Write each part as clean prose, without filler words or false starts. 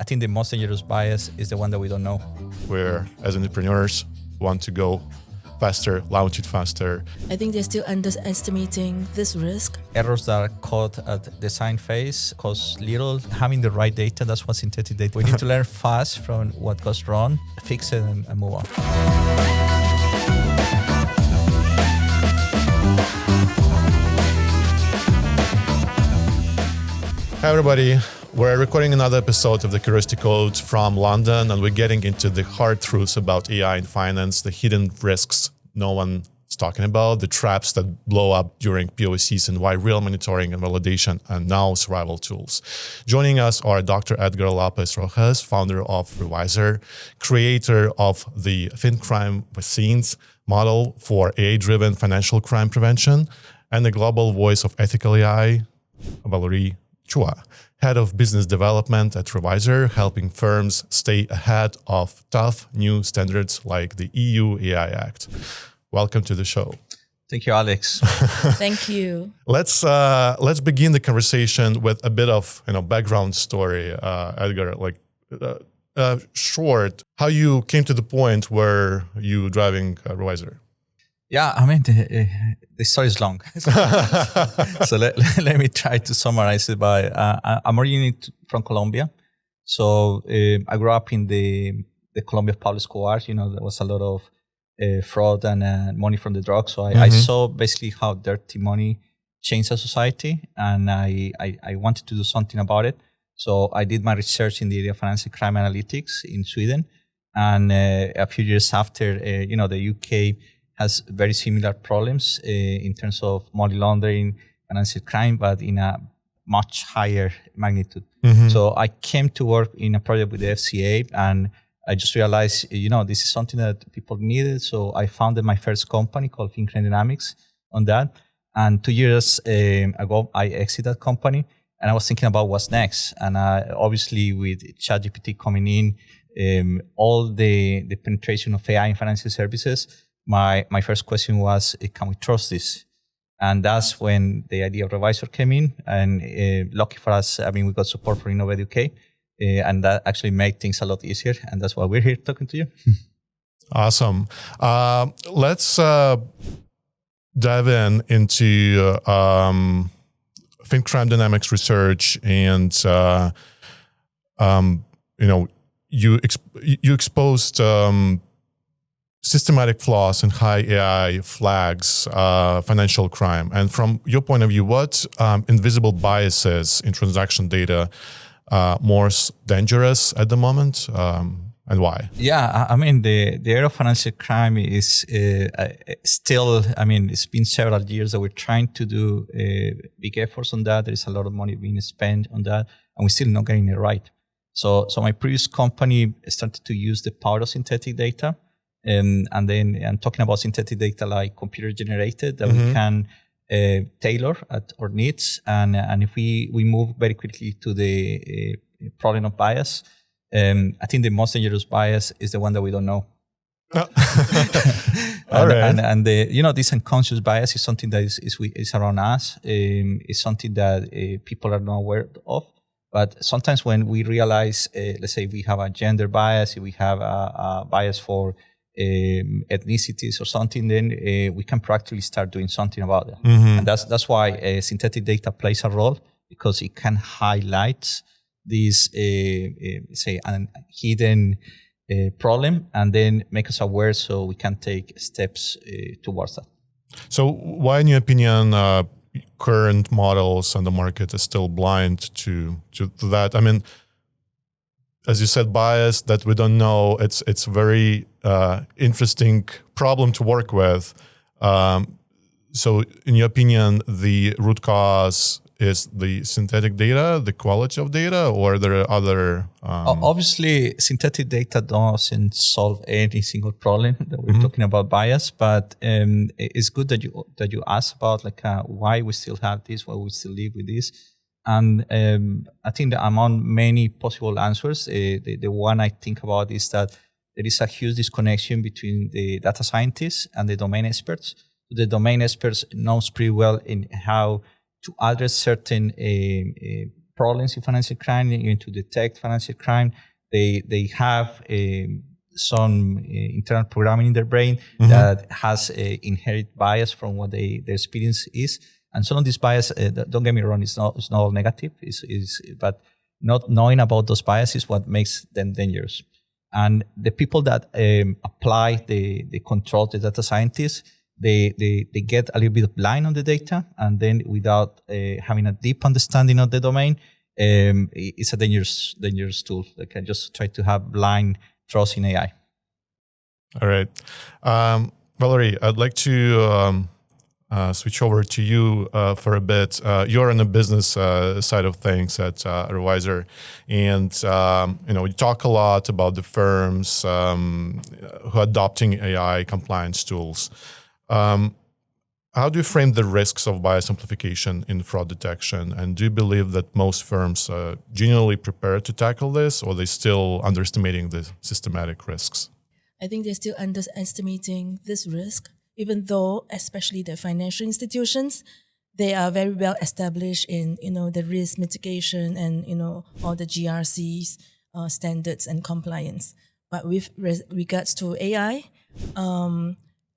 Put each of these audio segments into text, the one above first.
I think the most dangerous bias is the one that we don't know. Where, as entrepreneurs, want to go faster, launch it faster. I think they're still underestimating this risk. Errors that are caught at design phase cause little. Having the right data, that's what synthetic data. We need to learn fast from what goes wrong, fix it, and move on. Hi, everybody. We're recording another episode of the Curiosity Code from London, and we're getting into the hard truths about AI in finance, the hidden risks no one is talking about, the traps that blow up during POCs, and why real monitoring and validation are now survival tools. Joining us are Dr. Edgar Lopez-Rojas, founder of Revisor, creator of the FinCrime Vaccines model for AI-driven financial crime prevention, and the global voice of ethical AI, Valerie, Chua, head of business development at Revisor, helping firms stay ahead of tough new standards like the EU AI Act. Welcome to the show. Thank you, Alex. Thank you. Let's begin the conversation with a bit of background story, Edgar. Short, how you came to the point where you driving Revisor. Yeah, I mean, the story is long. So let me try to summarize it by, I'm originally from Colombia. So I grew up in the Colombia public schools. There was a lot of fraud and money from the drugs. So I saw basically how dirty money changed the society. And I wanted to do something about it. So I did my research in the area of financial crime analytics in Sweden. And a few years after, the UK has very similar problems in terms of money laundering, financial crime, but in a much higher magnitude. So I came to work in a project with the FCA, and I just realized, this is something that people needed. So I founded my first company called FinCrime Dynamics on that. And 2 years ago, I exited that company, and I was thinking about what's next. And obviously, with ChatGPT coming in, all the penetration of AI in financial services, my first question was, can we trust this? And that's when the idea of Revisor came in. And lucky for us, we got support from Innovate UK. And that actually made things a lot easier. And that's why we're here talking to you. Awesome. Let's dive into FinCrime Dynamics research. And, you exposed systematic flaws in high AI flags financial crime. And from your point of view, what invisible biases in transaction data more dangerous at the moment, and why? Yeah, the area of financial crime is still, it's been several years that we're trying to do big efforts on that. There is a lot of money being spent on that, and we're still not getting it right. So my previous company started to use the power of synthetic data. And then I'm talking about synthetic data like computer generated that we can tailor at our needs. And if we move very quickly to the problem of bias, I think the most dangerous bias is the one that we don't know. All right. And this unconscious bias is something that is around us. It's something that people are not aware of. But sometimes when we realize, let's say we have a gender bias, if we have a bias for ethnicities or something, then we can practically start doing something about it. And that's why synthetic data plays a role, because it can highlight this say a hidden problem and then make us aware so we can take steps towards that. So why, in your opinion, current models on the market is still blind to that? As you said, bias that we don't know, it's very interesting problem to work with. So in your opinion, the root cause is the synthetic data, the quality of data, or there are other... Obviously, synthetic data doesn't solve any single problem that we're talking about bias, but it's good that you asked about why we still have this, why we still live with this. And I think that among many possible answers, the one I think about is that there is a huge disconnection between the data scientists and the domain experts. The domain experts knows pretty well in how to address certain problems in financial crime, even to detect financial crime. They have some internal programming in their brain that has inherent bias from what their experience is. And some of this bias, don't get me wrong, it's not all negative, but not knowing about those biases is what makes them dangerous. And the people that apply the control, the data scientists, they get a little bit blind on the data, and then without having a deep understanding of the domain, it's a dangerous tool. They can just try to have blind trust in AI. All right. Valerie, I'd like to switch over to you for a bit. You're on the business side of things at Revisor, and you talk a lot about the firms who are adopting AI compliance tools. How do you frame the risks of bias amplification in fraud detection? And do you believe that most firms are genuinely prepared to tackle this, or are they still underestimating the systematic risks? I think they're still underestimating this risk, even though, especially the financial institutions, they are very well established in, the risk mitigation and, all the GRC's standards and compliance. But with regards to AI,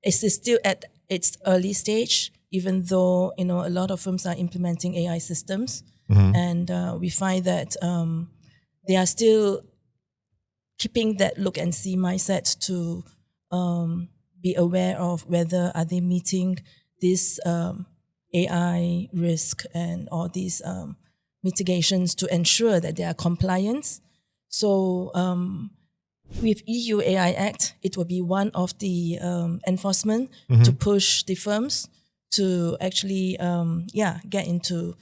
it's still at its early stage, even though, a lot of firms are implementing AI systems. And we find that they are still keeping that look and see mindset to be aware of whether are they meeting this AI risk and all these mitigations to ensure that they are compliant. So with EU AI Act, it will be one of the enforcement to push the firms to actually get into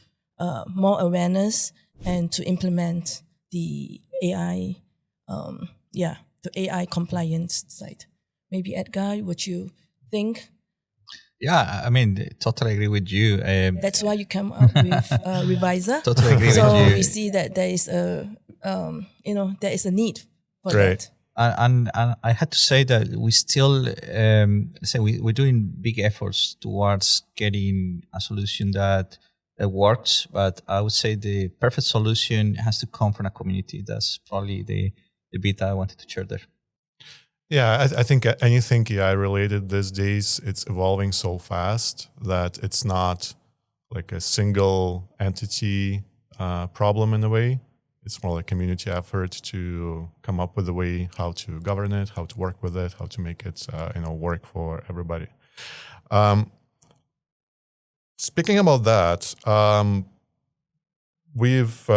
more awareness and to implement the AI the AI compliance side. Maybe Edgar, what you think? Yeah, I mean, totally agree with you. That's why you come up with Revisor. Totally agree with you. So we see that there is there is a need for that. And I had to say that we still we're doing big efforts towards getting a solution that works. But I would say the perfect solution has to come from a community. That's probably the bit I wanted to share there. Yeah, I think anything AI related these days, it's evolving so fast that it's not like a single entity problem in a way. It's more like a community effort to come up with a way how to govern it, how to work with it, how to make it work for everybody. Speaking about that, we've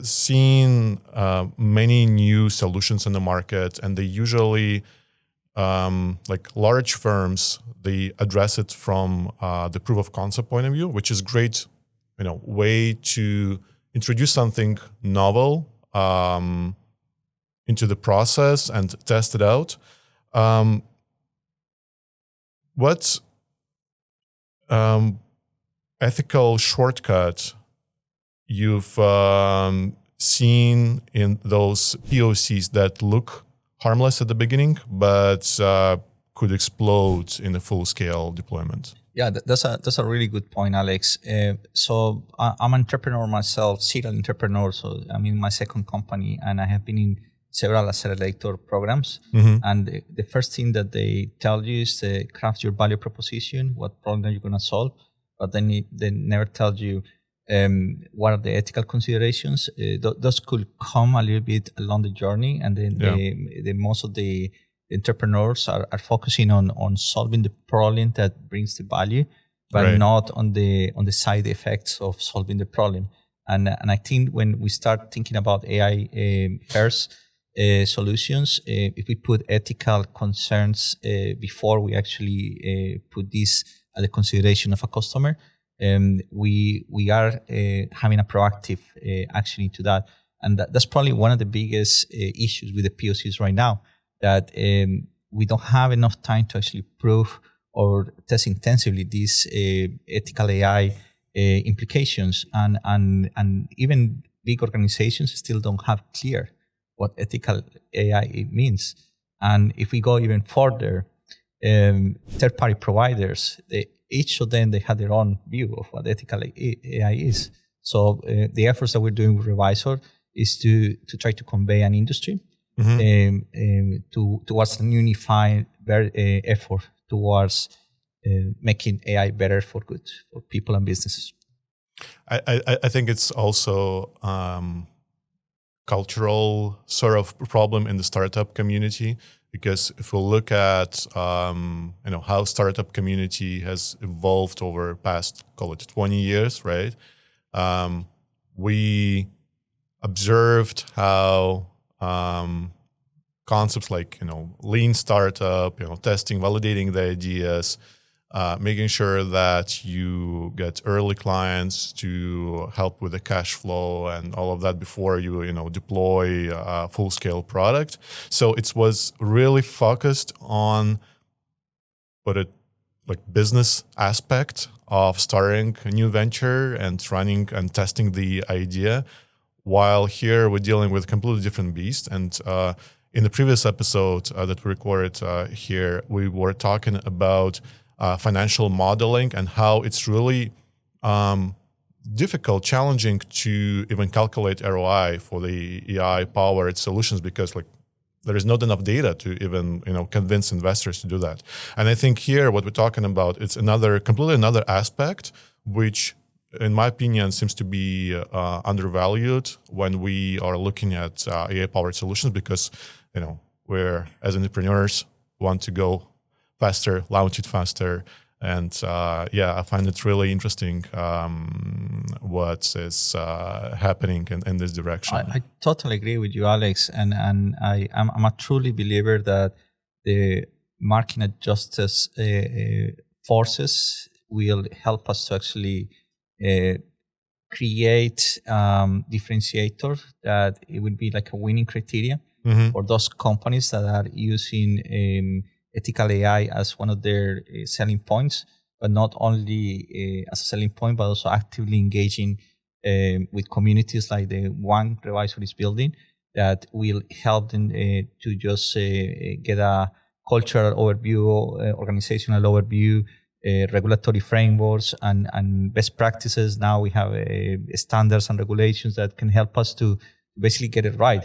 seen many new solutions in the market, and they usually, like large firms, they address it from the proof of concept point of view, which is great, way to introduce something novel into the process and test it out. What ethical shortcut you've seen in those POCs that look harmless at the beginning, but could explode in a full-scale deployment? Yeah, that's a really good point, Alex. So I'm an entrepreneur myself, serial entrepreneur. So I'm in my second company, and I have been in several accelerator programs. And the first thing that they tell you is to craft your value proposition, what problem you're going to solve. But then they never tell you what are the ethical considerations. Those could come a little bit along the journey, and then the most of the entrepreneurs are focusing on solving the problem that brings the value, but not on the side effects of solving the problem. And I think when we start thinking about AI first solutions, if we put ethical concerns before we actually put this at the consideration of a customer, we are having a proactive action into that. And that's probably one of the biggest issues with the POCs right now, that we don't have enough time to actually prove or test intensively these ethical AI implications. And even big organizations still don't have clear what ethical AI means. And if we go even further, third-party providers, each of them, they have their own view of what ethical AI is. So the efforts that we're doing with Revisor is to try to convey an industry towards a unified effort towards making AI better for good for people and businesses. I think it's also cultural sort of problem in the startup community, because if we look at how startup community has evolved over past, call it 20 years, right? We observed how concepts like lean startup, testing, validating the ideas, making sure that you get early clients to help with the cash flow and all of that before you deploy a full-scale product. So it was really focused on business aspect of starting a new venture and running and testing the idea, while here we're dealing with a completely different beast. And in the previous episode that we recorded here, we were talking about financial modeling and how it's really difficult, challenging to even calculate ROI for the AI-powered solutions, because there is not enough data to even convince investors to do that. And I think here what we're talking about, it's completely another aspect, which in my opinion seems to be undervalued when we are looking at AI-powered solutions, because we're, as entrepreneurs, want to go faster, launch it faster. And I find it really interesting what is happening in this direction. I totally agree with you, Alex. And I'm a truly believer that the market adjusters forces will help us to actually create differentiator that it would be like a winning criteria for those companies that are using ethical AI as one of their selling points, but not only as a selling point, but also actively engaging with communities like the one Revisor is building, that will help them to just get a cultural overview, organizational overview, regulatory frameworks, and best practices. Now we have standards and regulations that can help us to basically get it right.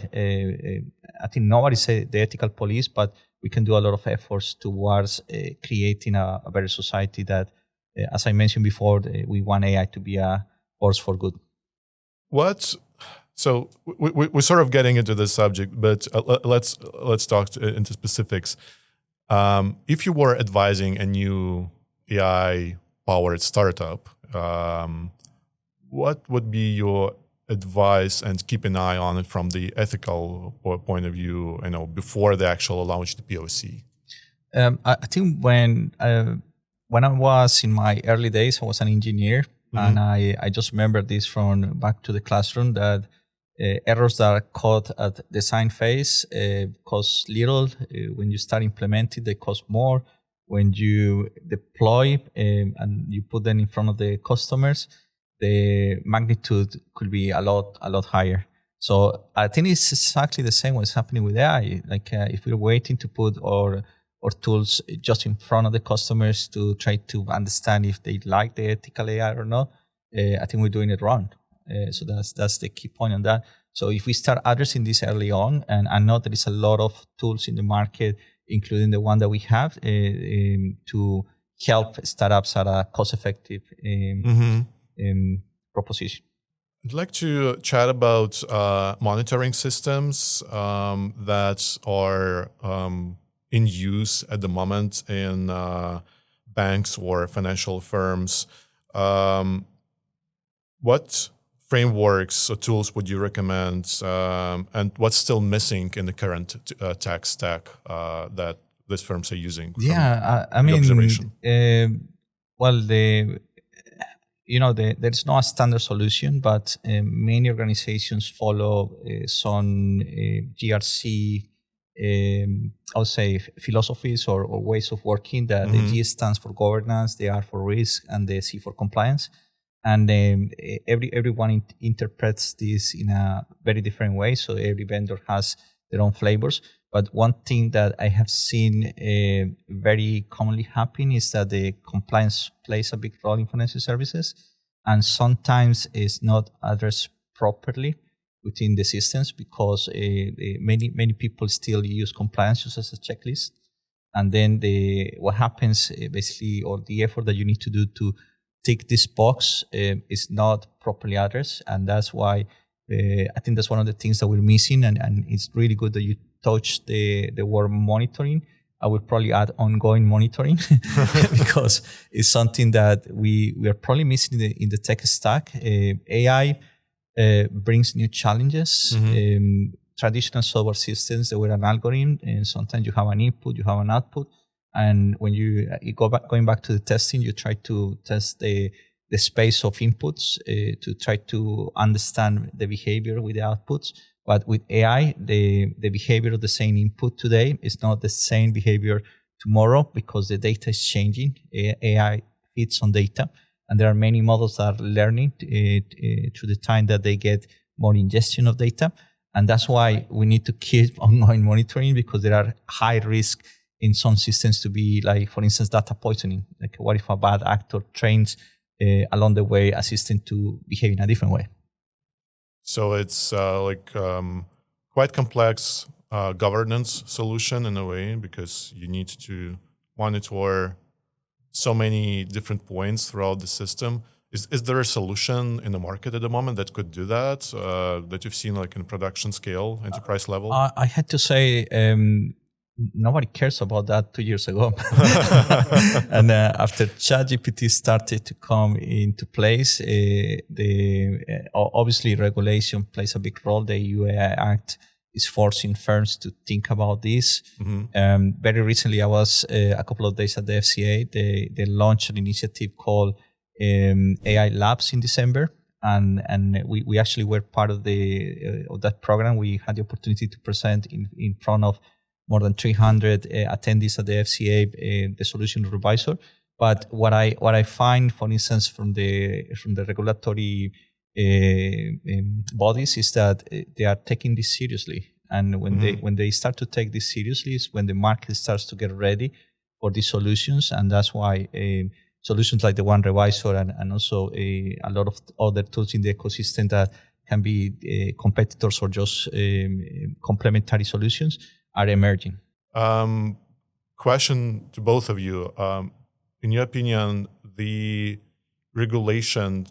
I think nobody's the ethical police, but we can do a lot of efforts towards creating a better society that, as I mentioned before, we want AI to be a force for good. So we're sort of getting into this subject, but let's talk into specifics. If you were advising a new AI-powered startup, what would be your advice, and keep an eye on it from the ethical point of view, before they actually launch the POC? I think when I was in my early days, I was an engineer, and I just remember this from back to the classroom, that errors that are caught at design phase cost little. When you start implementing, they cost more. When you deploy and you put them in front of the customers, the magnitude could be a lot higher. So I think it's exactly the same what's happening with AI. If we're waiting to put our tools just in front of the customers to try to understand if they like the ethical AI or not, I think we're doing it wrong. So that's the key point on that. So if we start addressing this early on, and I know there is a lot of tools in the market, including the one that we have, to help startups at a cost-effective proposition. I'd like to chat about monitoring systems that are in use at the moment in banks or financial firms. What frameworks or tools would you recommend, and what's still missing in the current tech stack that these firms are using? I mean, there's no standard solution, but many organizations follow some GRC, I would say, philosophies or ways of working. That the G stands for governance, the R for risk, and the C for compliance. And everyone interprets this in a very different way. So every vendor has their own flavors. But one thing that I have seen very commonly happen is that the compliance plays a big role in financial services. and sometimes it's not addressed properly within the systems because many people still use compliance just as a checklist. And then what happens basically, or the effort that you need to do to tick this box is not properly addressed. And that's why I think that's one of the things that we're missing. And it's really good that you touched the word monitoring. I would probably add ongoing monitoring because it's something that we are probably missing in the tech stack. AI brings new challenges. Traditional software systems, they were an algorithm, and sometimes you have an input, you have an output, and when you going back to the testing, you try to test the space of inputs to try to understand the behavior with the outputs. But with AI, the behavior of the same input today is not the same behavior tomorrow because the data is changing. AI feeds on data, and there are many models that are learning through the time that they get more ingestion of data. And that's why we need to keep ongoing monitoring because there are high risk in some systems to be like, for instance, data poisoning. Like what if a bad actor trains along the way a system to behave in a different way? So it's quite complex governance solution in a way because you need to monitor so many different points throughout the system. Is there a solution in the market at the moment that could do that, that you've seen like in production scale, enterprise level? I had to say, nobody cares about that 2 years ago. And after ChatGPT started to come into place, obviously regulation plays a big role. The EU AI Act is forcing firms to think about this. Very recently, I was a couple of days at the FCA. They launched an initiative called AI Labs in December, and we actually were part of that program. We had the opportunity to present in front of more than 300 attendees at the FCA, the solution revisor. But what I find, for instance, from the regulatory bodies is that they are taking this seriously, and when they start to take this seriously is when the market starts to get ready for these solutions, and that's why. Solutions like the one revisor and also a lot of other tools in the ecosystem that can be competitors or just complementary solutions are emerging. Question to both of you. In your opinion, the regulation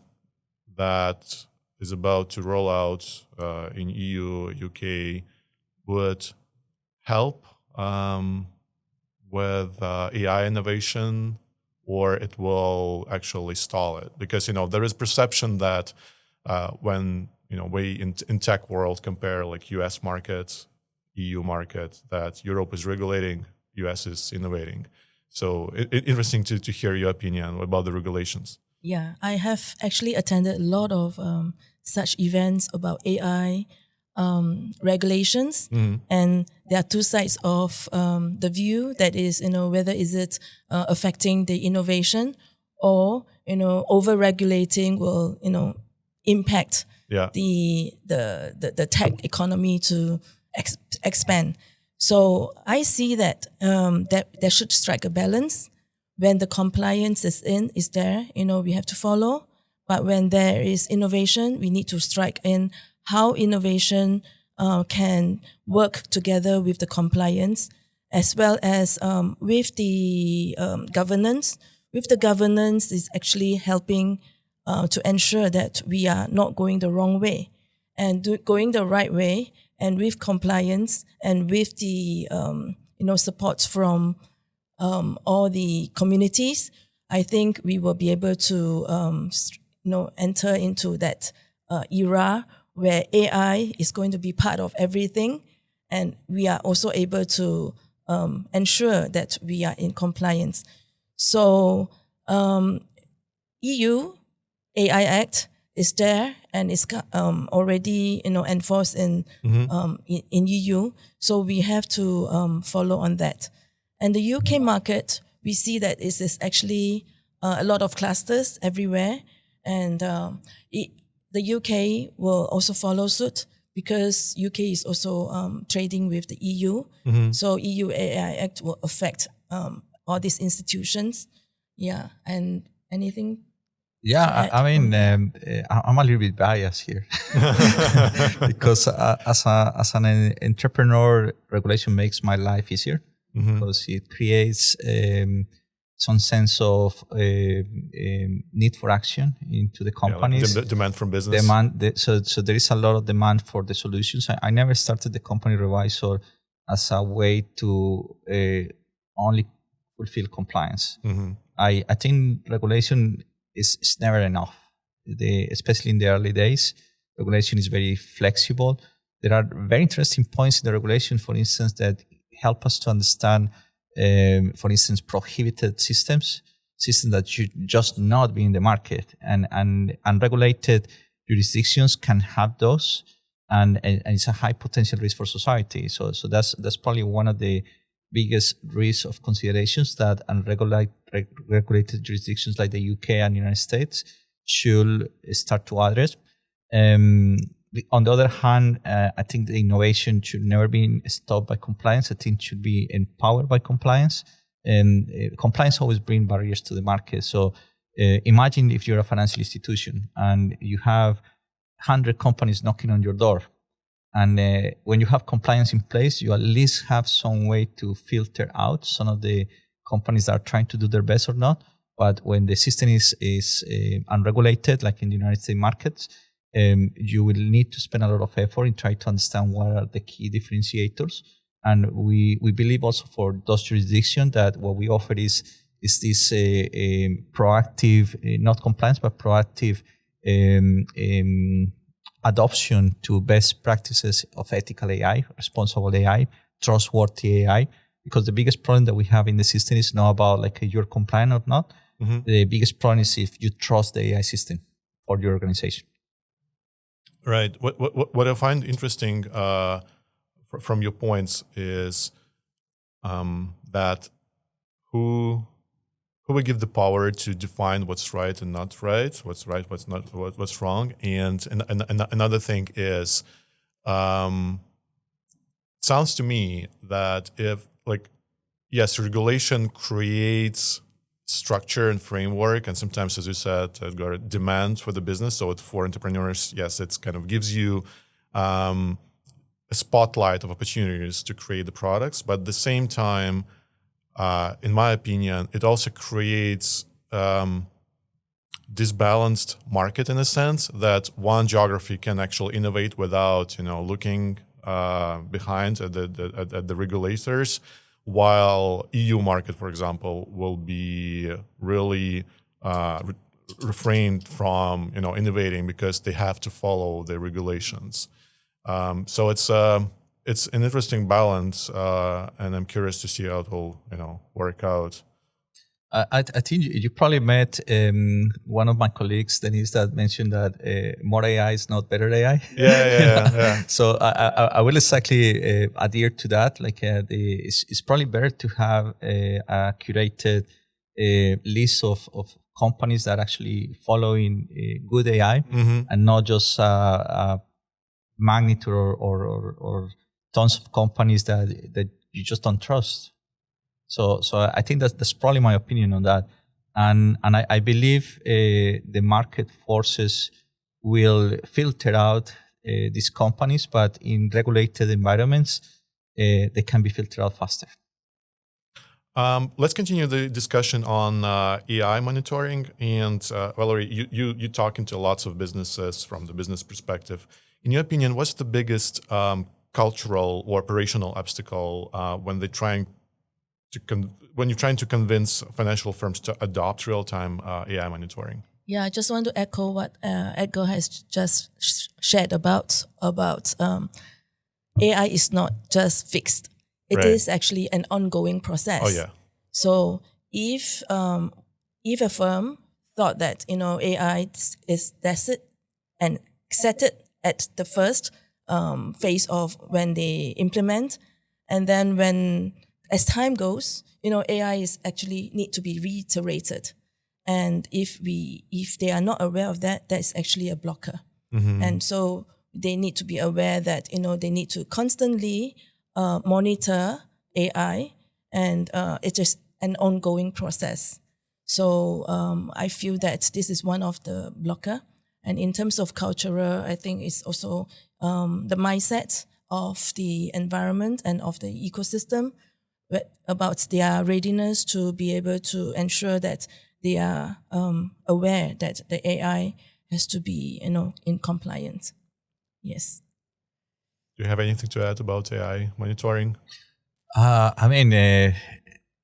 that is about to roll out in EU, UK would help with AI innovation, or it will actually stall it? Because, there is perception that when, we in tech world compare like US market, EU market, that Europe is regulating, US is innovating. So interesting to hear your opinion about the regulations. Yeah, I have actually attended a lot of such events about AI regulations, and there are two sides of the view. That is, whether is it affecting the innovation, or over regulating will impact the tech economy to expand. So I see that that there should strike a balance. When the compliance is there, we have to follow. But when there is innovation, we need to strike in how innovation can work together with the compliance, as well as with the governance. With the governance is actually helping to ensure that we are not going the wrong way and going the right way, and with compliance and with the support from all the communities, I think we will be able to enter into that era where AI is going to be part of everything, and we are also able to ensure that we are in compliance. So EU AI Act is there and is already enforced in EU. So we have to follow on that. And the UK market, we see that it is actually a lot of clusters everywhere, and the UK will also follow suit because UK is also trading with the EU. So EU AI Act will affect all these institutions. Yeah, and anything? Yeah, I mean, I'm a little bit biased here because as an entrepreneur, regulation makes my life easier because it creates some sense of need for action into the companies. Like demand from business. So there is a lot of demand for the solutions. I never started the company revisor as a way to only fulfill compliance. I think regulation is never enough. Especially in the early days, regulation is very flexible. There are very interesting points in the regulation, for instance, that help us to understand, for instance, prohibited systems that should just not be in the market. And unregulated jurisdictions can have those, and it's a high potential risk for society. So that's probably one of the biggest risks of considerations that regulated jurisdictions like the UK and the United States should start to address. On the other hand, I think the innovation should never be stopped by compliance. I think it should be empowered by compliance. And compliance always brings barriers to the market. So imagine if you're a financial institution and you have 100 companies knocking on your door. And when you have compliance in place, you at least have some way to filter out some of the companies that are trying to do their best or not. But when the system is unregulated, like in the United States markets, you will need to spend a lot of effort in trying to understand what are the key differentiators. And we believe also for those jurisdictions that what we offer is this proactive, not compliance, but proactive adoption to best practices of ethical AI, responsible AI, trustworthy AI. Because the biggest problem that we have in the system is not about like you're compliant or not. The biggest problem is if you trust the AI system or your organization. Right. What I find interesting from your points is that who will give the power to define what's right and not right, what's right, what's not, what's wrong, and another thing is, sounds to me that if yes, regulation creates structure and framework, and sometimes, as you said, Edgar, demand for the business. So for entrepreneurs, yes, it kind of gives you a spotlight of opportunities to create the products, but at the same time, in my opinion, it also creates disbalanced market in a sense that one geography can actually innovate without, looking behind at the regulators, while EU market, for example, will be really refrained from, innovating because they have to follow the regulations. So it's an interesting balance, and I'm curious to see how it will, work out. I think you probably met one of my colleagues, Denise, that mentioned that more AI is not better AI. Yeah. So I will exactly adhere to that. Like it's probably better to have a curated list of companies that actually following good AI, and not just a magnitude or tons of companies that you just don't trust. So I think that's probably my opinion on that, and I believe the market forces will filter out these companies, but in regulated environments, they can be filtered out faster. Let's continue the discussion on AI monitoring. And Valerie, you talking to lots of businesses from the business perspective. In your opinion, what's the biggest cultural or operational obstacle when you're trying to convince financial firms to adopt real-time AI monitoring? Yeah, I just want to echo what Edgar has just shared about AI is not just fixed. It is actually an ongoing process. Oh yeah. So if a firm thought that AI is that's it and set it at the first phase of when they implement, and then as time goes, AI is actually need to be reiterated. And if they are not aware of that, that's actually a blocker. And so they need to be aware that, they need to constantly monitor AI, and it is an ongoing process. So I feel that this is one of the blocker. And in terms of cultural, I think it's also the mindset of the environment and of the ecosystem about their readiness to be able to ensure that they are aware that the AI has to be, in compliance. Yes. Do you have anything to add about AI monitoring? I mean,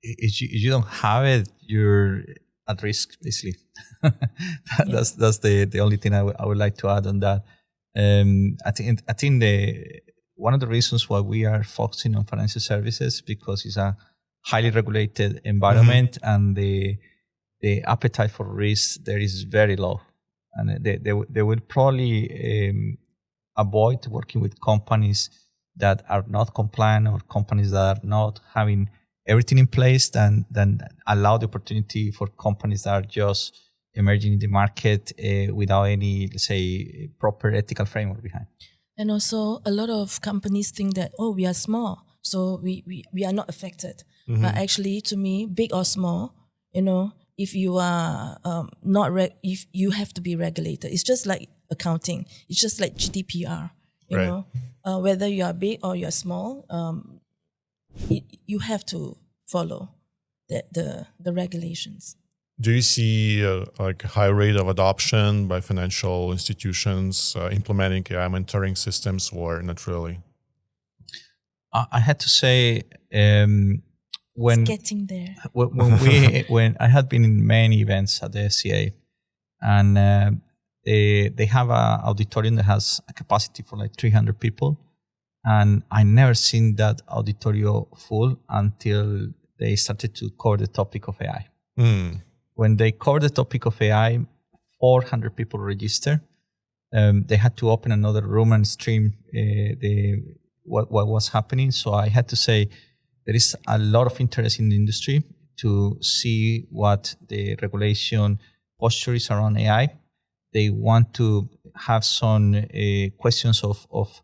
if you don't have it, you're at risk, basically. That's the only thing I would like to add on that. I think one of the reasons why we are focusing on financial services, because it's a highly regulated environment, and the appetite for risk there is very low, and they will probably avoid working with companies that are not compliant or companies that are not having everything in place than allow the opportunity for companies that are just emerging in the market without any, let's say, proper ethical framework behind. And also a lot of companies think that, we are small, so we are not affected. But actually, to me, big or small, if you are if you have to be regulated, it's just like accounting. It's just like GDPR, you know, whether you are big or you are small, you have to follow the regulations. Do you see like a high rate of adoption by financial institutions implementing AI monitoring systems, or not really? I had to say, when It's getting there. when I had been in many events at the FCA, and they have an auditorium that has a capacity for like 300 people, and I never seen that auditorium full until they started to cover the topic of AI. When they covered the topic of AI, 400 people registered. They had to open another room and stream what was happening. So I had to say there is a lot of interest in the industry to see what the regulation posture is around AI. They want to have some questions of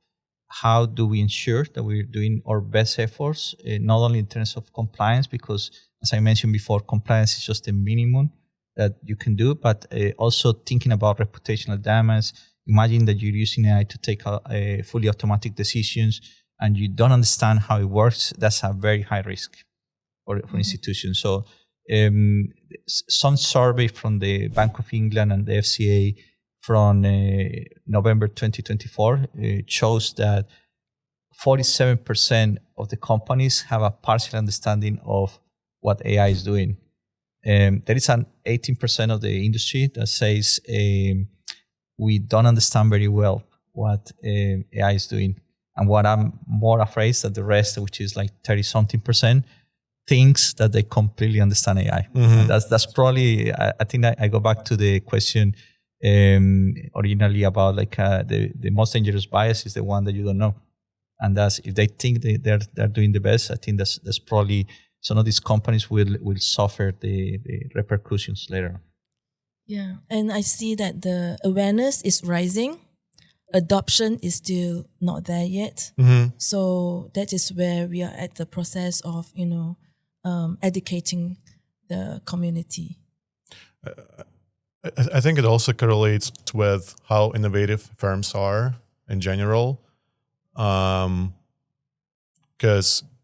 how do we ensure that we're doing our best efforts, not only in terms of compliance, because as I mentioned before, compliance is just the minimum that you can do, but also thinking about reputational damage. Imagine that you're using AI to take fully automatic decisions and you don't understand how it works. That's a very high risk for institutions. So some survey from the Bank of England and the FCA from November 2024 shows that 47% of the companies have a partial understanding of what AI is doing. There is an 18% of the industry that says we don't understand very well what AI is doing. And what I'm more afraid is that the rest, which is like 30-something%, thinks that they completely understand AI. And that's probably, I think I go back to the question originally about like the most dangerous bias is the one that you don't know. And that's, if they think they're doing the best, I think that's probably some of these companies will suffer the repercussions later. Yeah, and I see that the awareness is rising. Adoption is still not there yet. So that is where we are at the process of, educating the community. I think it also correlates with how innovative firms are in general. Because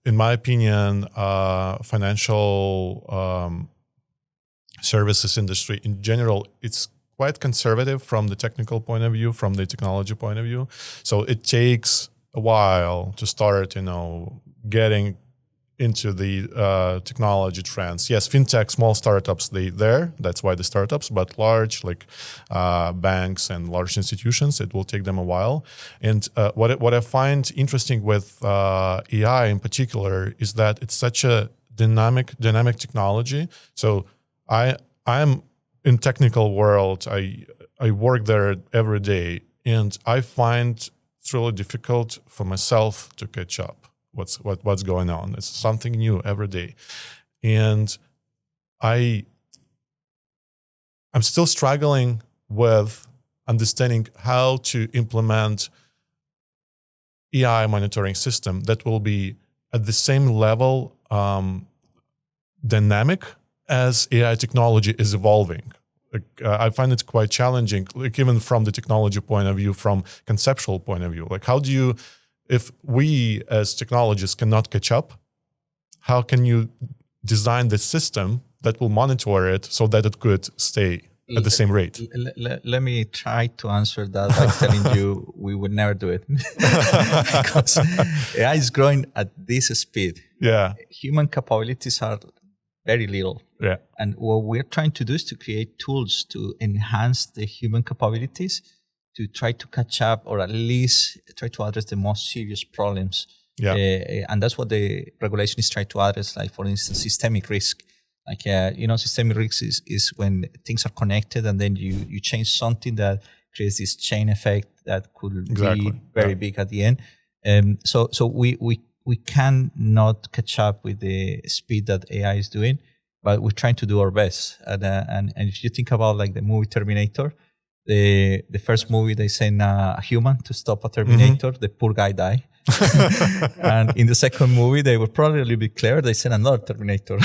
in my opinion, financial services industry in general, it's quite conservative from the technical point of view, from the technology point of view. So it takes a while to start, getting into the technology trends. Yes, fintech, small startups, that's why the startups, but large like banks and large institutions, it will take them a while. And what I find interesting with AI in particular is that it's such a dynamic technology. So I'm in technical world. I work there every day, and I find it's really difficult for myself to catch up. What's going on? It's something new every day, and I'm still struggling with understanding how to implement AI monitoring system that will be at the same level dynamic as AI technology is evolving? Like, I find it quite challenging, like even from the technology point of view, from conceptual point of view. Like, how do you, if we as technologists cannot catch up, how can you design the system that will monitor it so that it could stay at the same rate? Let me try to answer that by telling you we would never do it. Because AI is growing at this speed. Yeah. Human capabilities are very little. Yeah. And what we're trying to do is to create tools to enhance the human capabilities to try to catch up, or at least try to address the most serious problems. Yeah. And that's what the regulation is trying to address, like, for instance, systemic risk. Like, systemic risk is when things are connected and then you change something that creates this chain effect that could be very big at the end. So we cannot catch up with the speed that AI is doing, but we're trying to do our best. And if you think about like the movie Terminator, the first movie they send a human to stop a Terminator, the poor guy died. And in the second movie, they were probably a little bit clever. They sent another Terminator,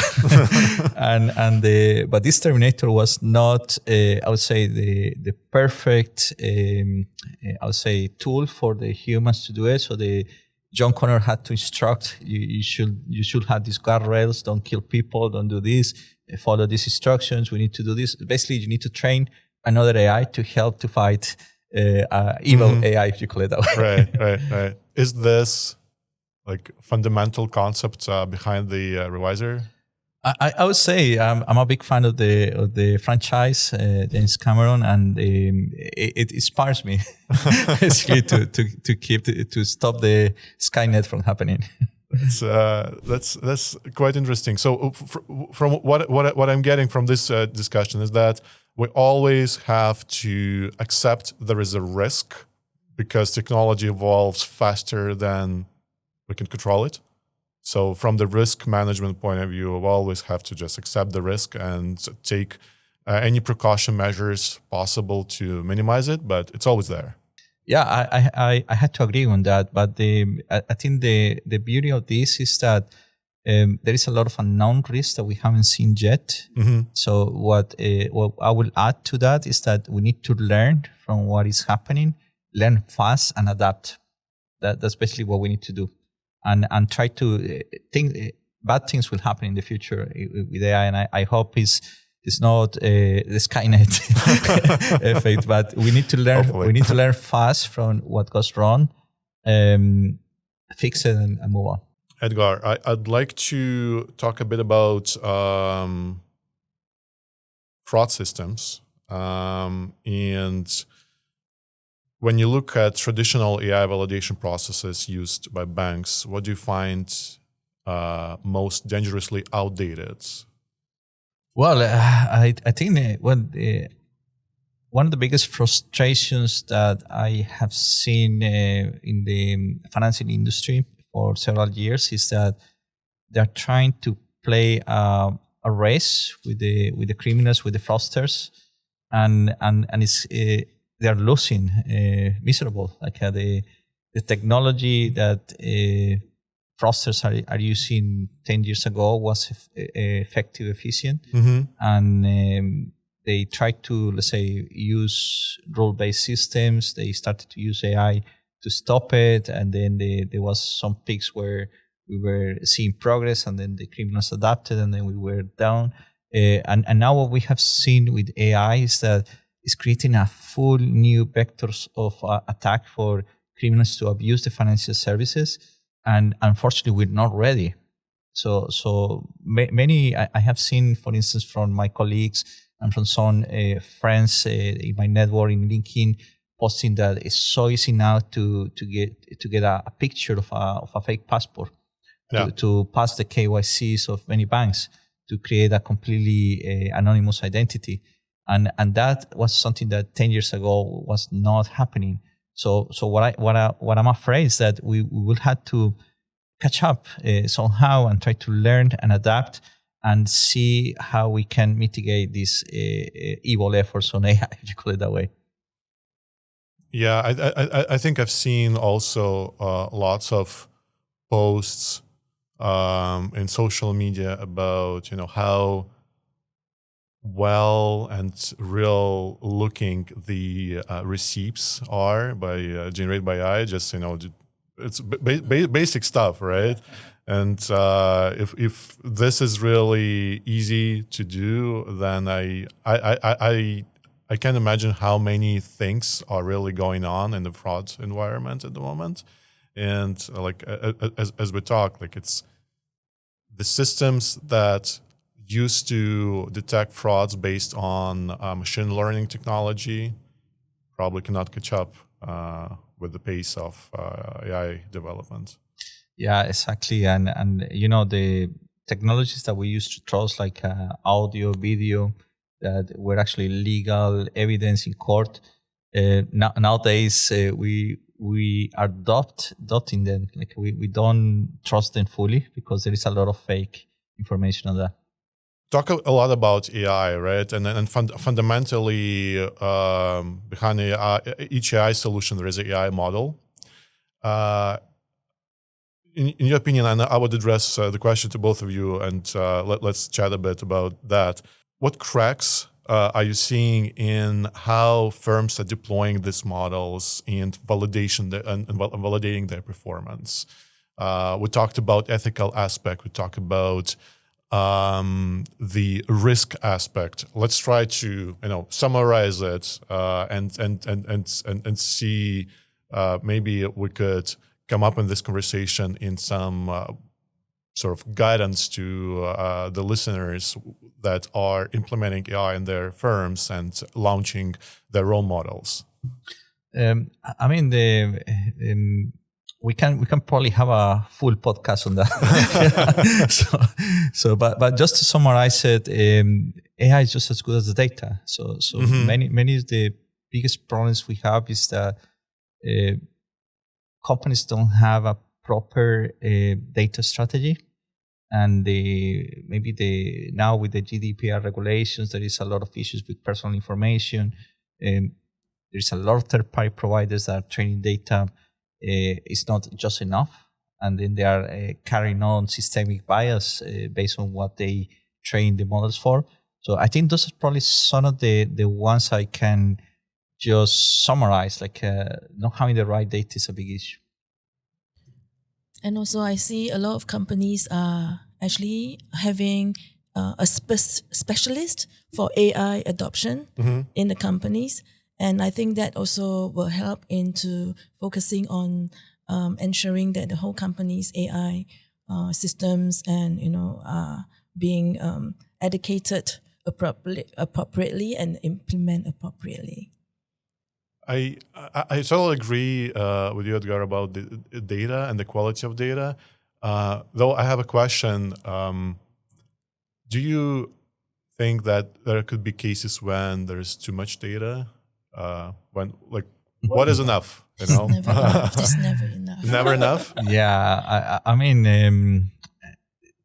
but this Terminator was not, I would say, the perfect, I would say, tool for the humans to do it. So John Connor had to instruct you should have these guardrails. Don't kill people. Don't do this. Follow these instructions. We need to do this. Basically, you need to train another AI to help to fight evil AI, if you call it that way. Right. Is this like fundamental concept behind the revisor? I would say I'm a big fan of the franchise, James Cameron, and it inspires me basically to stop the Skynet from happening. That's quite interesting. So from what I'm getting from this discussion is that we always have to accept there is a risk because technology evolves faster than we can control it. So from the risk management point of view, we always have to just accept the risk and take any precaution measures possible to minimize it, but it's always there. Yeah, I had to agree on that. But I think the beauty of this is that there is a lot of unknown risks that we haven't seen yet. Mm-hmm. So what I will add to that is that we need to learn from what is happening, learn fast and adapt. That's basically what we need to do. And try to think bad things will happen in the future with AI. And I hope it's not the Skynet effect, but we need to learn. Hopefully. We need to learn fast from what goes wrong, fix it, and move on. Edgar, I'd like to talk a bit about fraud systems. And when you look at traditional AI validation processes used by banks, what do you find most dangerously outdated? Well, I think one of the biggest frustrations that I have seen in the financial industry for several years is that they're trying to play a race with the criminals, with the fraudsters, and it's they're losing miserable. Like the technology that fraudsters are using 10 years ago was effective, efficient, Mm-hmm. and they tried to, let's say, use rule-based systems. They started to use AI to stop it, and then there was some peaks where we were seeing progress, and then the criminals adapted, and then we were down. And now what we have seen with AI is that it's creating a full new vectors of attack for criminals to abuse the financial services, and unfortunately we're not ready. So many I have seen, for instance, from my colleagues and from some friends in my network in LinkedIn, posting that it's so easy now to get a picture of a fake passport, to pass the KYCs of many banks, to create a completely anonymous identity, and that was something that 10 years ago was not happening. So what I'm afraid is that we will have to catch up somehow and try to learn and adapt and see how we can mitigate these evil efforts on AI, if you call it that way. Yeah, I think I've seen also lots of posts in social media about how well and real looking the receipts are by generated by AI. Just it's basic stuff, right? And if this is really easy to do, then I can't imagine how many things are really going on in the fraud environment at the moment. And as we talk, it's the systems that used to detect frauds based on machine learning technology probably cannot catch up with the pace of AI development. Yeah, exactly. And the technologies that we use to trust, like audio, video, that were actually legal evidence in court. Nowadays, we are adopting them. Like we don't trust them fully because there is a lot of fake information on that. Talk a lot about AI, right? And fundamentally, behind each AI solution, there is an AI model. In your opinion, and I would address the question to both of you, and let's chat a bit about that. What cracks are you seeing in how firms are deploying these models and validating their performance? We talked about ethical aspect. We talked about the risk aspect. Let's try to summarize it and see maybe we could come up in this conversation in some sort of guidance to the listeners that are implementing AI in their firms and launching their own models. I mean, we can probably have a full podcast on that. But just to summarize it, AI is just as good as the data. So many of the biggest problems we have is that companies don't have a proper data strategy. And now with the GDPR regulations, there is a lot of issues with personal information. There's a lot of third-party providers that are training data. It's not just enough. And then they are carrying on systemic bias based on what they train the models for. So I think those are probably some of the ones I can just summarize, not having the right data is a big issue. And also I see a lot of companies are actually having a specialist for AI adoption in the companies. And I think that also will help into focusing on ensuring that the whole company's AI systems and are being educated appropriately and implement appropriately. I totally agree with you, Edgar, about the data and the quality of data. Though I have a question. Do you think that there could be cases when there's too much data? What is enough? It's never enough. It's never enough. Never enough? Yeah, I mean,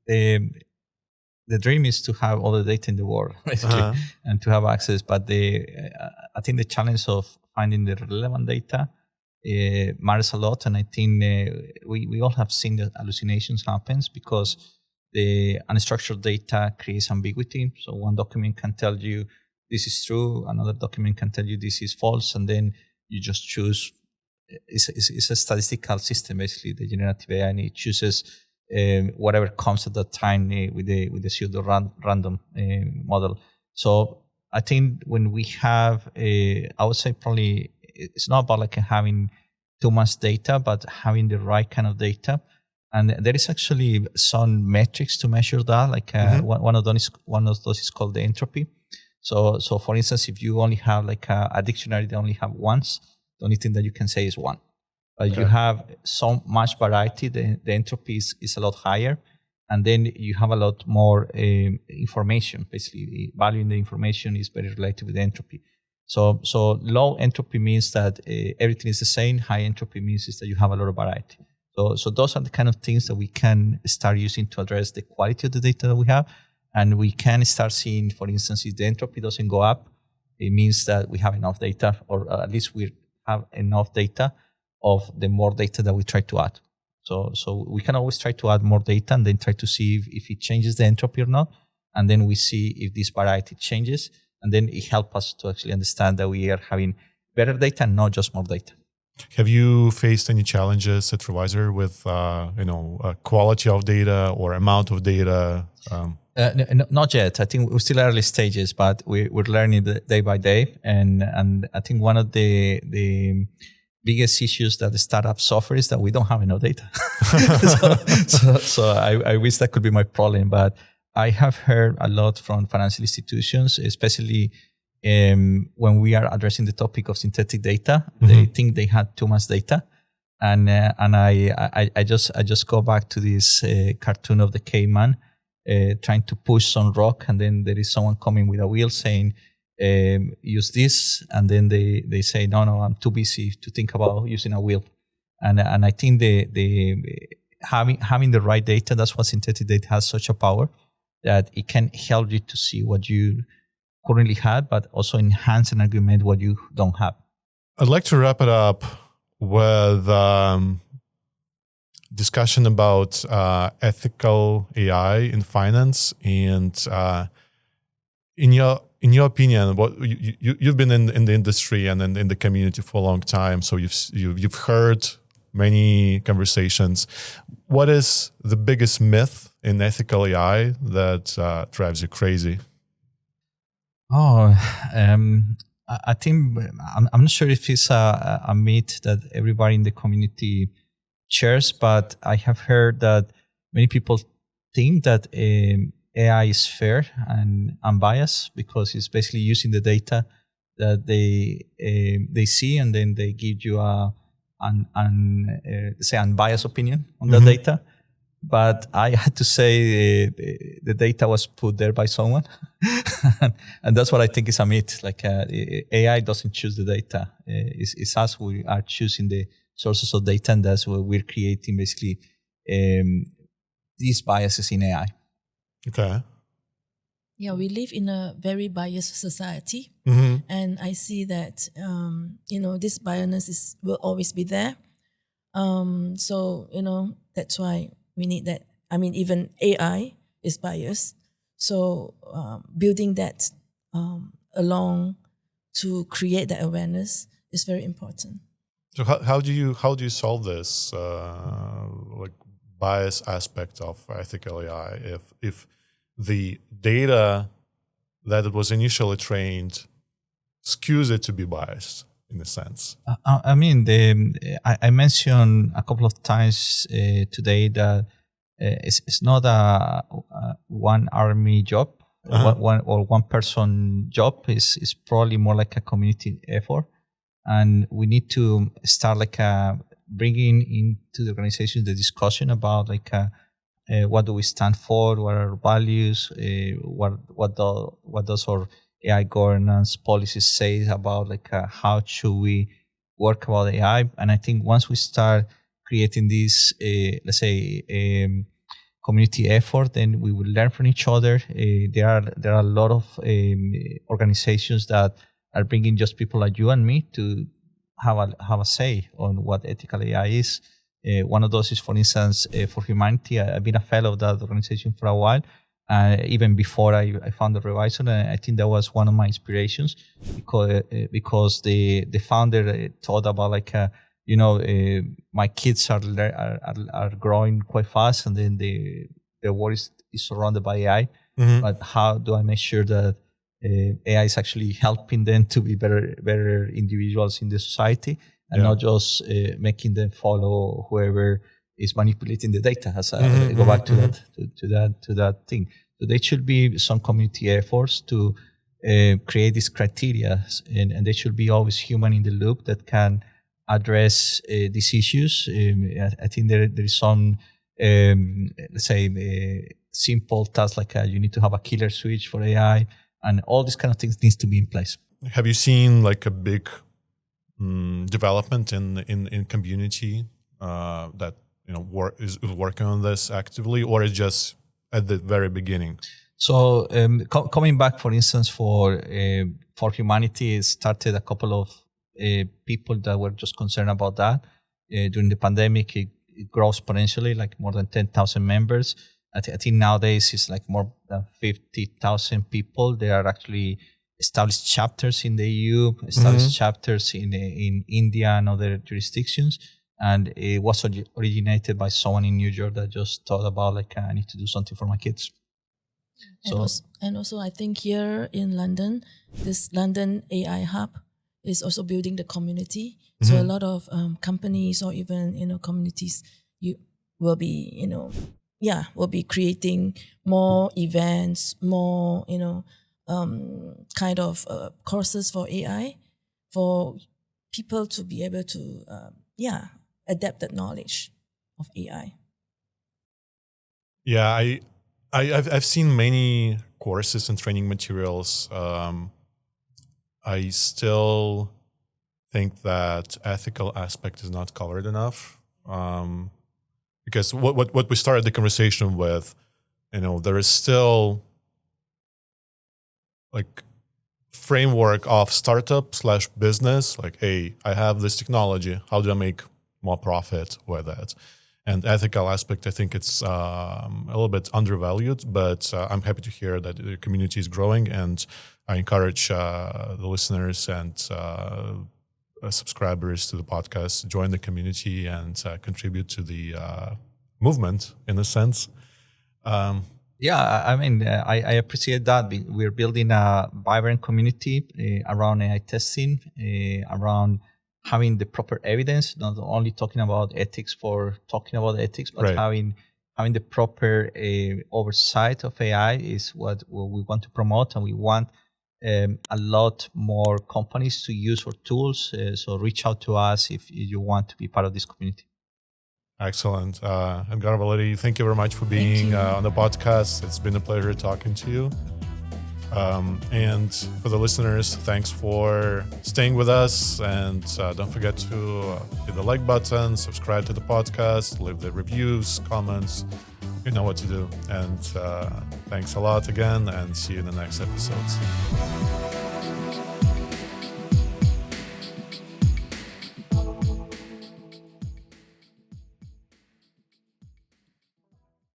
the dream is to have all the data in the world, basically, and to have access. But I think the challenge of finding the relevant data matters a lot. And I think we all have seen the hallucinations happens because the unstructured data creates ambiguity. So one document can tell you this is true, another document can tell you this is false, and then you just choose. It's a statistical system, basically, the generative AI, and it chooses whatever comes at that time with the pseudo random model. So I think when we have, I would say probably it's not about having too much data, but having the right kind of data. And there is actually some metrics to measure that. One of those is called the entropy. So for instance, if you only have a dictionary that only have once, the only thing that you can say is one. But you have so much variety, the entropy is a lot higher. And then you have a lot more information. Basically, the value in the information is very related with the entropy. So low entropy means that everything is the same. High entropy means is that you have a lot of variety. So those are the kind of things that we can start using to address the quality of the data that we have. And we can start seeing, for instance, if the entropy doesn't go up, it means that we have enough data, or at least we have enough data of the more data that we try to add. So we can always try to add more data and then try to see if it changes the entropy or not. and then we see if this variety changes, and then it helps us to actually understand that we are having better data, not just more data. Have you faced any challenges at Revisor with quality of data or amount of data? Not yet. I think we're still early stages, but we're learning day by day. And I think one of the biggest issues that the startup suffer is that we don't have enough data. so I wish that could be my problem. But I have heard a lot from financial institutions, especially when we are addressing the topic of synthetic data. They think they had too much data. And I just go back to this cartoon of the caveman trying to push some rock, and then there is someone coming with a wheel saying, use this, and then they say, no, I'm too busy to think about using a wheel. And I think the having the right data, that's why synthetic data has such a power, that it can help you to see what you currently have, but also enhance and augment what you don't have. I'd like to wrap it up with discussion about ethical AI in finance. And in your opinion, what you've been in the industry and in the community for a long time, so you've heard many conversations. What is the biggest myth in ethical AI that drives you crazy? I think I'm not sure if it's a myth that everybody in the community shares, but I have heard that many people think that AI is fair and unbiased because it's basically using the data that they see, and then they give you say unbiased opinion on the data. But I had to say the data was put there by someone, and that's what I think is a myth. Like AI doesn't choose the data; it's us who are choosing the sources of data, and that's what we're creating basically these biases in AI. Okay. Yeah, we live in a very biased society, and I see that this biasness will always be there. So that's why we need that. I mean, even AI is biased. So building that along to create that awareness is very important. So how do you solve this bias aspect of ethical AI if the data that it was initially trained skews it to be biased in a sense? I mean, I mentioned a couple of times today that it's not a one army job, one person job. Is probably more like a community effort, and we need to start bringing into the organization the discussion about what do we stand for, what are our values, what does our AI governance policies say about how should we work about AI. And I think once we start creating this, let's say, community effort, then we will learn from each other. There are a lot of organizations that are bringing just people like you and me to have a say on what ethical AI is. One of those is, for instance, for Humanity. I've been a fellow of that organization for a while, even before I founded Revisor. And I think that was one of my inspirations because the founder thought about my kids are growing quite fast, and then their world is surrounded by AI. But how do I make sure that AI is actually helping them to be better individuals in the society, and not just making them follow whoever is manipulating the data? Go back to that thing. So there should be some community efforts to create these criteria, and they should be always human in the loop that can address these issues. I think there is some, let's say, simple tasks like you need to have a killer switch for AI, and all these kind of things needs to be in place. Have you seen a big development in community that is working on this actively, or is just at the very beginning? So coming back, for instance, for Humanity, it started a couple of people that were just concerned about that. During the pandemic, it grows exponentially, like more than 10,000 members. I think nowadays it's like more than 50,000 people. There are actually established chapters in the EU, established chapters in India and other jurisdictions. And it was originated by someone in New York that just thought about like, I need to do something for my kids. And also, I think here in London, this London AI Hub is also building the community. So a lot of companies or even communities will be will be creating more events, more kind of courses for AI for people to be able to adapt that knowledge of AI. Yeah, I've seen many courses and training materials. I still think that ethical aspect is not covered enough, because what we started the conversation with, there is still like framework of startup / business. Like, hey, I have this technology. How do I make more profit with it? And ethical aspect, I think it's a little bit undervalued, but I'm happy to hear that the community is growing, and I encourage the listeners and subscribers to the podcast join the community and contribute to the movement in a sense. I mean, I appreciate that. We're building a vibrant community around AI testing, around having the proper evidence, not only talking about ethics for talking about ethics, but Right. having the proper oversight of AI is what we want to promote, and we want a lot more companies to use our tools. So reach out to us if you want to be part of this community. Excellent. Edgar, Valerie, thank you very much for being on the podcast. It's been a pleasure talking to you. And for the listeners, thanks for staying with us. And don't forget to hit the like button, subscribe to the podcast, leave the reviews, comments. You know what to do. And thanks a lot again, and see you in the next episodes.